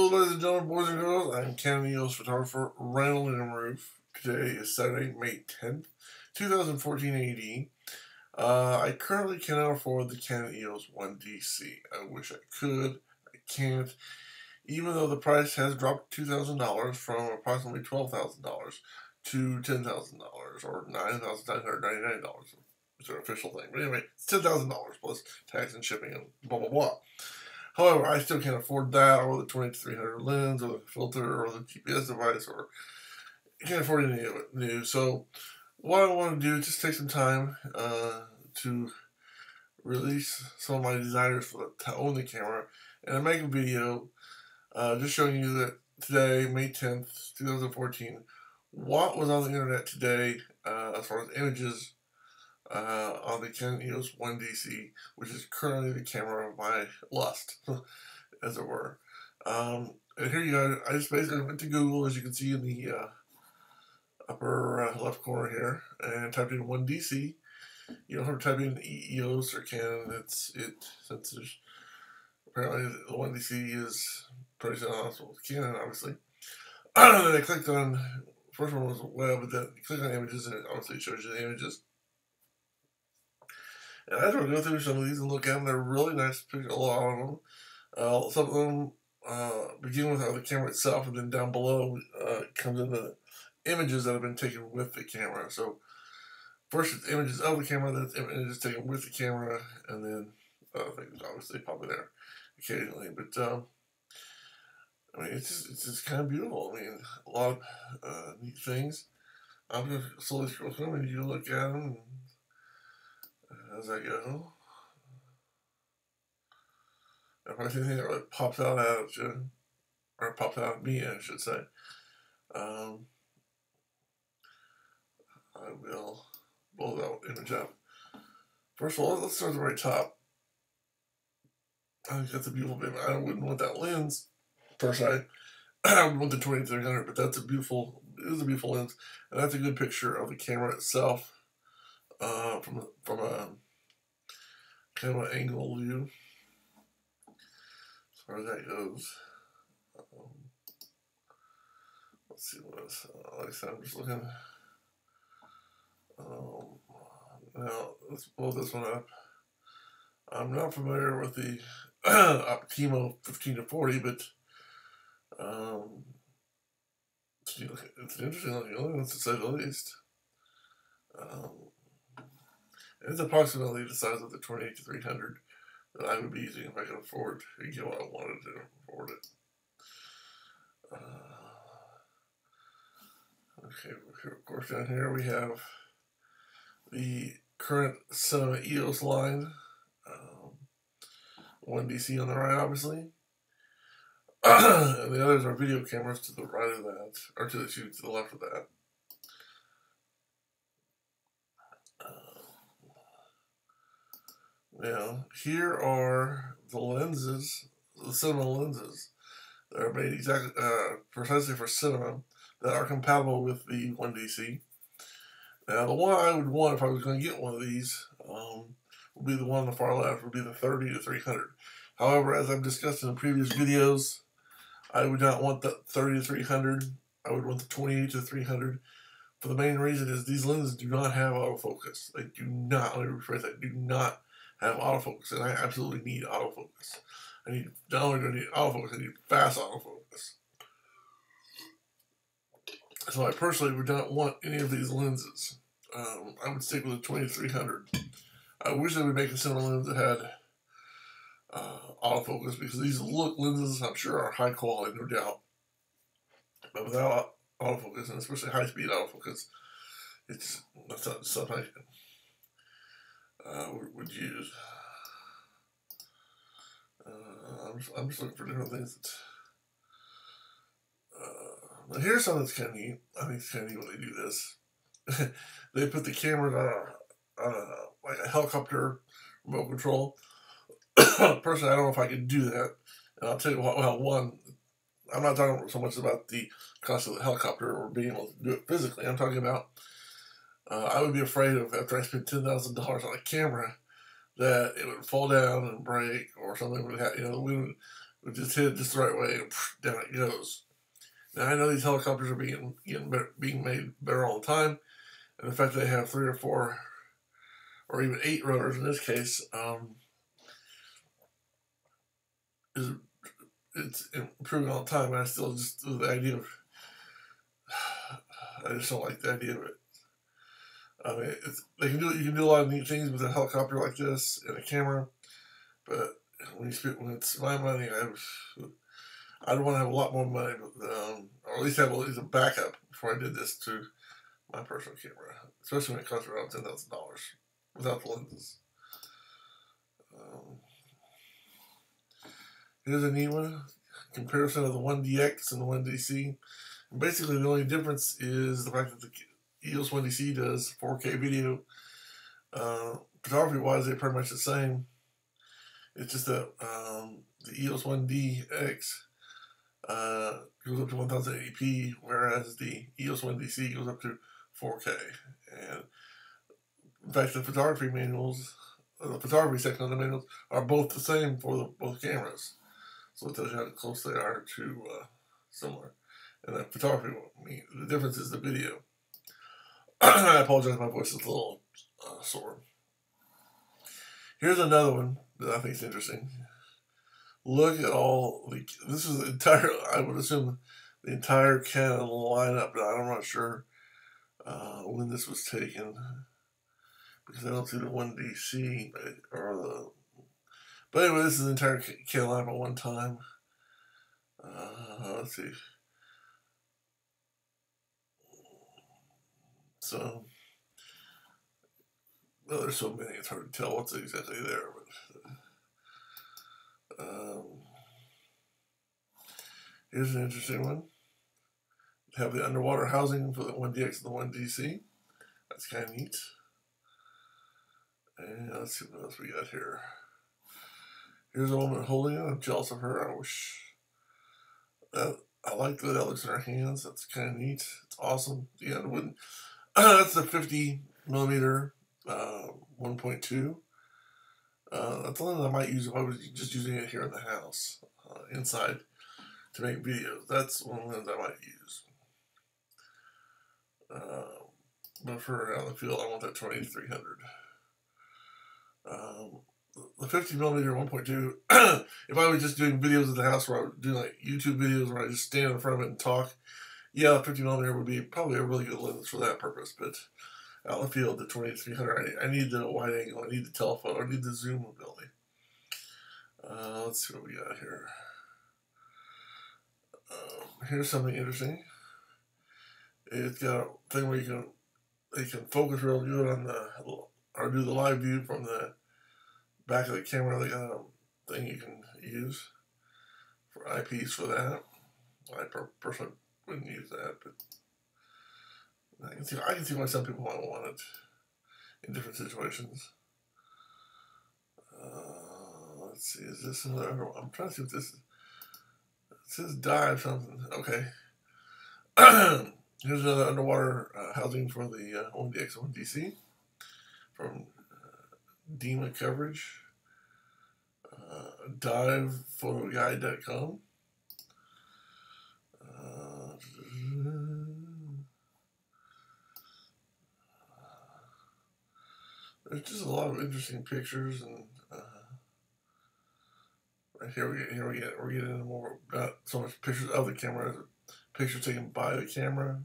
Hello, ladies and gentlemen, boys and girls. I'm Canon EOS photographer Randall and Rueff. Today is Saturday, May 10th, 2014 AD. I currently cannot afford the Canon EOS-1D C. I wish I could. I can't. Even though the price has dropped $2,000 from approximately $12,000 to $10,000 or $9,999. It's an official thing. But anyway, it's $10,000 plus tax and shipping and blah, blah, blah. However, I still can't afford that, or the 20-300 lens, or the filter, or the GPS device, or I can't afford any of it new. So, what I want to do is just take some time to release some of my desires to own the camera, and I make a video just showing you that today, May 10th, 2014, what was on the internet today as far as images on the Canon EOS-1D C, which is currently the camera of my lust, as it were. And here you go. I just basically went to Google, as you can see in the upper left corner here, and typed in 1D C. You don't have to type in EOS or Canon. Since there's apparently the 1D C is pretty synonymous with Canon, obviously. And then I clicked on, first one was web, but then you click on images, and it obviously shows you the images. And I just go through some of these and look at them. They're really nice pictures, a lot of them. Some of them begin with the camera itself, and then down below comes in the images that have been taken with the camera. So first it's images of the camera, then it's images taken with the camera, and then other things obviously probably there occasionally. But I mean, it's just kind of beautiful. I mean, a lot of neat things. I'm going to slowly scroll through them, and you look at them as I go. If I see anything that really pops out at you, or pops out at me, I should say, I will blow that image up. First of all, let's start at the very top. I think that's a beautiful bit. I wouldn't want that lens, per se. I would want the 20-300, but it is a beautiful lens, and that's a good picture of the camera itself from a kind of an angle view, as far as that goes. Let's see what else. Like I said, I'm just looking. Now, let's blow this one up. I'm not familiar with the Optimo 15-40, but it's an interesting looking lens, to say the least. It's approximately the size of the 20-300 that I would be using if I could afford to get what I wanted to afford it. Okay, of course down here we have the current Cinema EOS line, 1D C on the right, obviously. And the others are video cameras to the right of that, or to the left of that. Now, here are the lenses, the cinema lenses, that are made exactly, precisely for cinema, that are compatible with the 1D C. Now, the one I would want if I was going to get one of these would be the one on the far left, would be the 30-300. However, as I've discussed in the previous videos, I would not want the 30-300. I would want the 28-300. For the main reason is these lenses do not have autofocus. They do not, let me rephrase that, do not have autofocus, and I absolutely need autofocus. Not only do I need autofocus, I need fast autofocus. So I personally would not want any of these lenses. I would stick with the 20-300. I wish they would make a cinema lens that had autofocus, because these lenses, I'm sure, are high quality, no doubt. But without autofocus, and especially high-speed autofocus, that's not something I would use. I'm just looking for different things. But here's something that's kind of neat. I think it's kind of neat when they do this. They put the cameras on like a helicopter remote control. Personally, I don't know if I could do that. And I'll tell you what, well, one, I'm not talking so much about the cost of the helicopter or being able to do it physically. I'm talking about I would be afraid of, after I spent $10,000 on a camera, that it would fall down and break, or something would happen. You know, the wind would We just hit it just the right way, and down it goes. Now I know these helicopters are being made better all the time, and the fact that they have 3 or 4 or even 8 rotors in this case is it's improving all the time. And I still just the idea of I just don't like the idea of it. I mean, you can do a lot of neat things with a helicopter like this and a camera, but when it's my money, I'd want to have a lot more money, or at least have at least a backup before I did this to my personal camera, especially when it costs around $10,000 without the lenses. Here's a neat one: comparison of the 1DX and the 1D C. And basically, the only difference is the fact that the EOS-1D C does 4K video. Photography-wise, they're pretty much the same. It's just that the EOS-1DX goes up to 1080p, whereas the EOS-1D C goes up to 4K. And in fact, the photography manuals, the photography section of the manuals, are both the same for both cameras. So it tells you how close they are to similar. And the photography, the difference is the video. I apologize, my voice is a little sore. Here's another one that I think is interesting. Look at this is the entire, I would assume, the entire Canon lineup. I'm not sure when this was taken, because I don't see the 1D C, but anyway, this is the entire Canon lineup at one time. Let's see. So, well, there's so many, it's hard to tell what's exactly there. But here's an interesting one. We have the underwater housing for the 1DX and the 1D C. That's kind of neat. And let's see what else we got here. Here's a woman holding it. I'm jealous of her. I like the way that looks in her hands. That's kind of neat. It's awesome. Yeah, that's the 50mm 1.2. That's the one that I might use if I was just using it here in the house, inside, to make videos. That's one of the ones I might use. But for out in the field, I want that 20-300. The 50mm 1.2, if I was just doing videos at the house where I would do like YouTube videos where I just stand in front of it and talk, yeah, 50mm would be probably a really good lens for that purpose. But out in the field, the 20-300, I need the wide angle, I need the telephoto, I need the zoom ability. Let's see what we got here. Here's something interesting. It's got a thing where you can focus real good on or do the live view from the back of the camera. They got a thing you can use for eyepiece for that. I personally wouldn't use that, but I can see why some people might want it in different situations. Let's see, is this another one? I'm trying to see what this is. It says dive something. Okay. Here's another underwater housing for the 1DX and 1D C from DEMA coverage. Divephotoguide.com. There's just a lot of interesting pictures, and right here we're getting more, not so much pictures of the camera, pictures taken by the camera.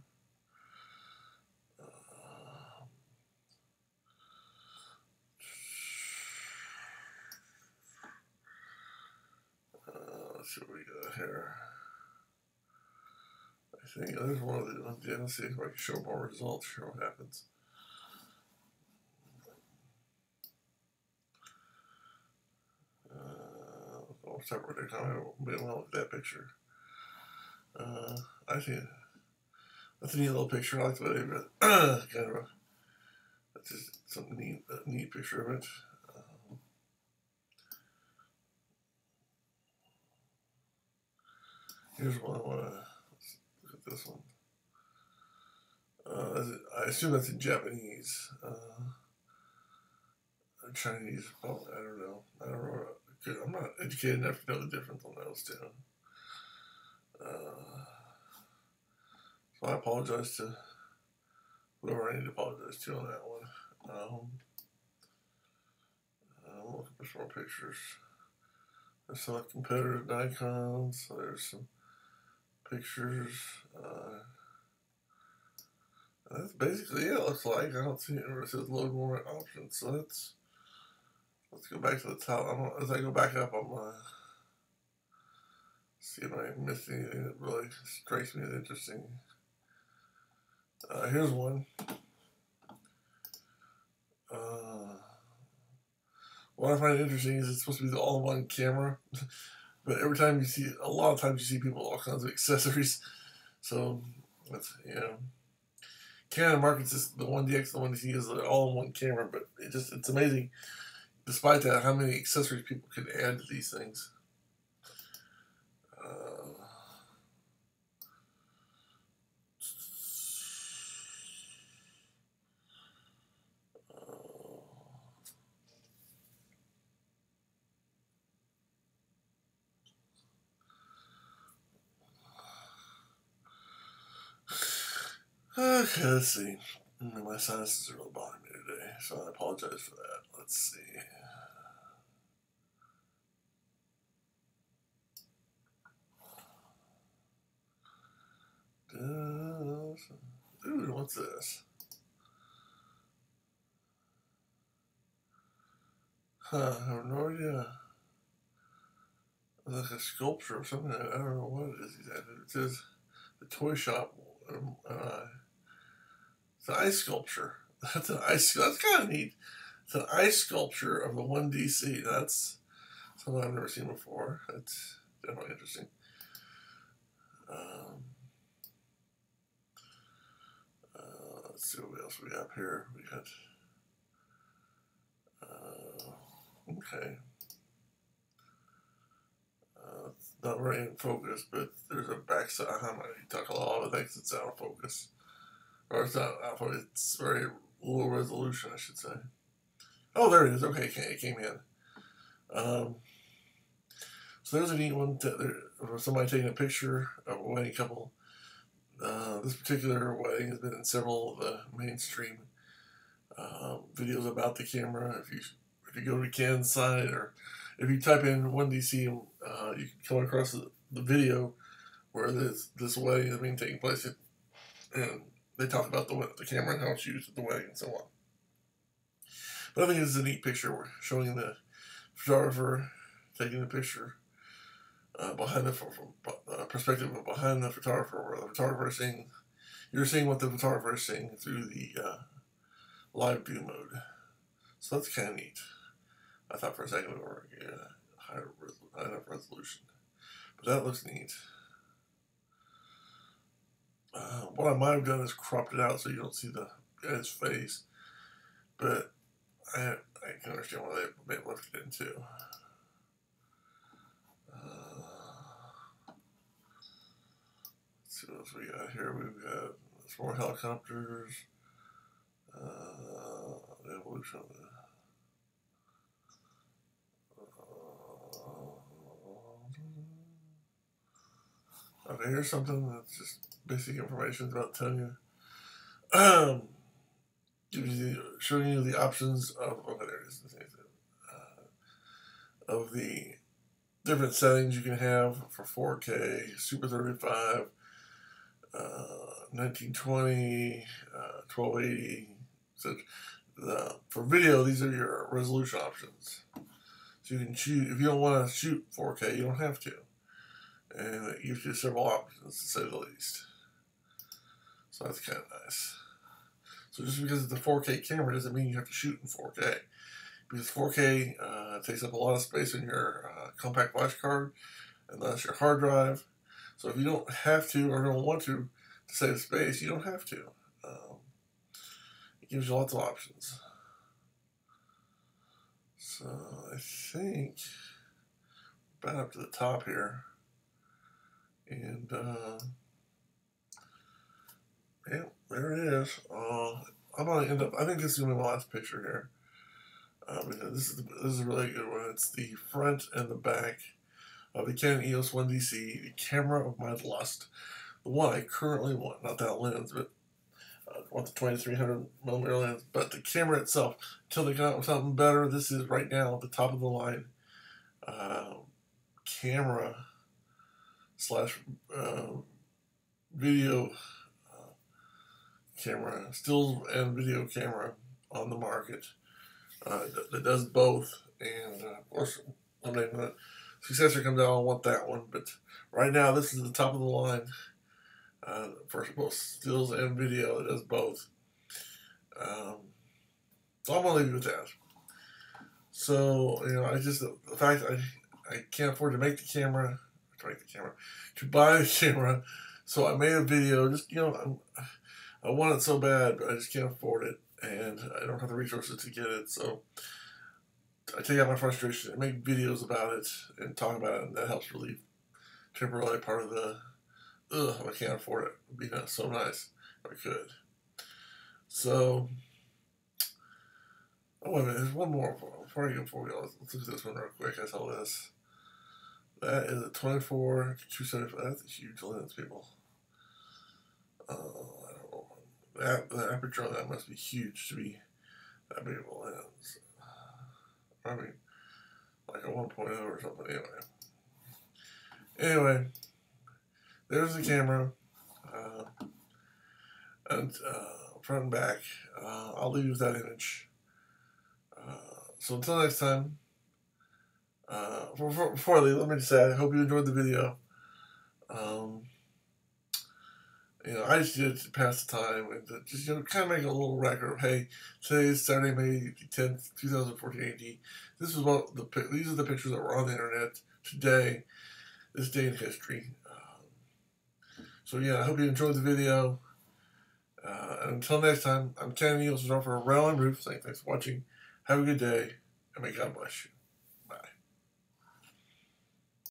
Let's see what we got here. I think there's one of the ones. Yeah, let's see if I can show more results. Show what happens. I'll separate it. I'll be able to look at that picture. I think that's a neat little picture. I like the way they kind of that's just some neat picture of it. Here's one I want to look at. This one. I assume that's in Japanese. Chinese. Oh, I don't know. I don't know. I'm not educated enough to know the difference on those two. So I apologize to whoever I need to apologize to on that one. I'm looking for some more pictures. There's some competitors, Nikon, so there's some pictures. That's basically it, looks like. I don't see it where it says load more options, so let's go back to the top. As I go back up, I'm going to see if I missed anything that really strikes me as interesting. Here's one. What I find interesting is it's supposed to be the all-in-one camera, but every time you see, a lot of times you see people with all kinds of accessories. So that's, you know, Canon markets this, the 1DX, the 1D C is the all-in-one camera, but it's amazing, despite that, how many accessories people can add to these things. Okay, let's see. My sinuses are really bothering me today, so I apologize for that. Let's see. Dude, what's this? Huh, I have no idea. It's like a sculpture or something. I don't know what it is exactly. It says the toy shop. It's an ice sculpture. That's kind of neat. It's an ice sculpture of the 1D C. That's something I've never seen before. That's definitely interesting. Let's see what else we got here. We got okay. It's not very in focus, but there's a backside. I might talk a lot of things that's out of focus. Or it's not out of focus, it's very low resolution, I should say. Oh, there it is. Okay, it came in. So there's a neat one. Somebody taking a picture of a wedding couple. This particular wedding has been in several of the mainstream videos about the camera. If you go to Canon's site, or if you type in 1D C, you can come across the video where this wedding is being taken place, and they talk about the camera and how it's used at the wedding and so on. But I think it's a neat picture showing the photographer taking the picture behind the perspective of behind the photographer, where the photographer is seeing, you're seeing what the photographer is seeing through the live view mode. So that's kind of neat. I thought for a second we were getting high enough resolution, but that looks neat. What I might have done is cropped it out so you don't see the guy's face, but I can understand why they left it in too. Let's see what else we got here. We've got some more helicopters. The evolution of the. Okay, here's something that's just basic information about telling you. Showing you the options of, okay, there it is. Of the different settings you can have for 4K, Super 35, 1920, 1280. So for video, these are your resolution options. So you can choose, if you don't want to shoot 4K, you don't have to. And it gives you several options, to say the least. So that's kind of nice. So just because it's a 4K camera doesn't mean you have to shoot in 4K. Because 4K takes up a lot of space in your compact flash card, and that's your hard drive. So if you don't have to or don't want to save space, you don't have to. It gives you lots of options. So I think about up to the top here. And yeah, there it is. I'm gonna end up. I think this is gonna be my last picture here. This is a really good one. It's the front and the back of the Canon EOS-1D C, the camera of my lust. The one I currently want, not that lens, but I want the 2300mm lens. But the camera itself, until they come out with something better, this is right now the top of the line camera slash video camera, still and video camera on the market that does both. And of course, when the successor comes out, I'll want that one. But right now, this is the top of the line for both stills and video. It does both. So I'm gonna leave you with that. So I just the fact I can't afford to make the camera, to buy the camera. So I made a video. Just I want it so bad, but I just can't afford it, and I don't have the resources to get it. So I take out my frustration and make videos about it and talk about it, and that helps relieve temporarily part of the I can't afford it. It'd be so nice if I could. So, oh wait a minute, there's one more before I go. Let's look at this one real quick. I saw this. That is a 24 to 275. That's a huge lens, people. I don't know. The aperture on that must be huge to be that big of a lens. Probably like a 1.0 or something. Anyway, there's the camera, and front and back. I'll leave you with that image. So until next time, before I leave, let me just say I hope you enjoyed the video. I just did it to pass the time and just kind of make a little record of, hey, today is Saturday, May 10th, 2014 AD. These are the pictures that were on the internet today, this day in history. So yeah, I hope you enjoyed the video. And until next time, I'm Canon EOS photographer Randall and Rueff saying thanks for watching. Have a good day, and may God bless you.